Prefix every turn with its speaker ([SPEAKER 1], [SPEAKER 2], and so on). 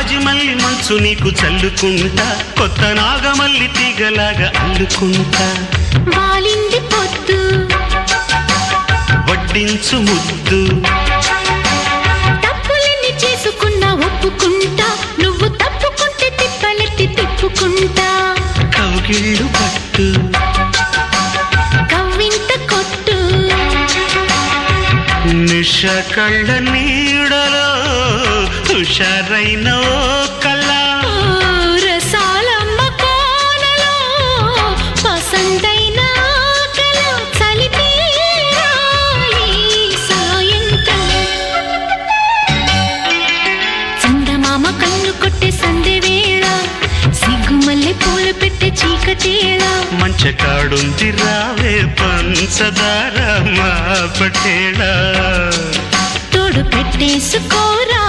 [SPEAKER 1] జాజిమల్లి మంచు నీకు చల్లుకుంటా, కొత్త నాగమల్లి తీగలాగా అల్లుకుంటా.
[SPEAKER 2] వాలింది పొద్దు
[SPEAKER 1] వడ్డించు ముద్దు,
[SPEAKER 2] తప్పులన్నీ చేసుకున్నా ఒప్పుకుంటా, నువ్వు తప్పుకుంటే తిప్పలెత్తి తిప్పుకుంటా.
[SPEAKER 1] కౌగిళ్ళు పట్టు
[SPEAKER 2] కవ్వింత కొట్టు,
[SPEAKER 1] నిష కళ్ళ నీడలో హుషారైన ఓ కళ.
[SPEAKER 2] రసాలమ్మ కోనలో పసందైన ఆకల చలితీరాలి సాయంత్రం. చందమామ కన్ను కొట్టే సందె వేళ, సిగ్గుమల్లె పూలు పెట్టే చీకటేళ.
[SPEAKER 1] మంచ కాడుంది రావే పంచదార మా పటేళ,
[SPEAKER 2] తోడు పెట్టేసుకోరా.